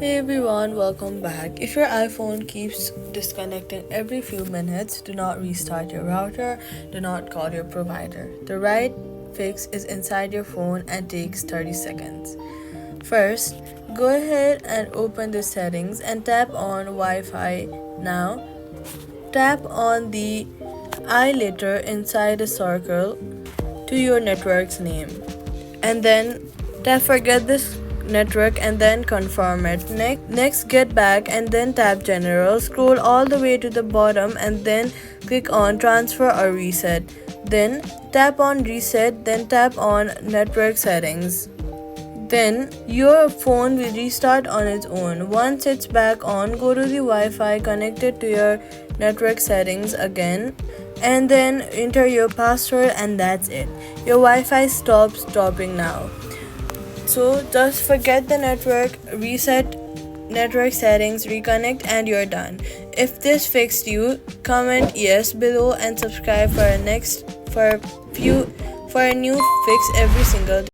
Hey everyone, welcome back. If your iPhone keeps disconnecting every few minutes, do not restart your router, do not call your provider. The right fix is inside your phone and takes 30 seconds. First, go ahead and open the settings and tap on Wi-Fi. Now, tap on the I letter inside the circle to your network's name, and then tap forget this network and then confirm it. Next get back and then tap general, scroll all the way to the bottom and then click on transfer or reset, then tap on reset, then tap on network settings. Then your phone will restart on its own. Once it's back on, go to the Wi-Fi connected to your network settings again and then enter your password, and that's it. Your Wi-Fi stops dropping now. So just forget the network, reset network settings, reconnect, and you're done. If this fixed you, comment yes below and subscribe for a new fix every single day.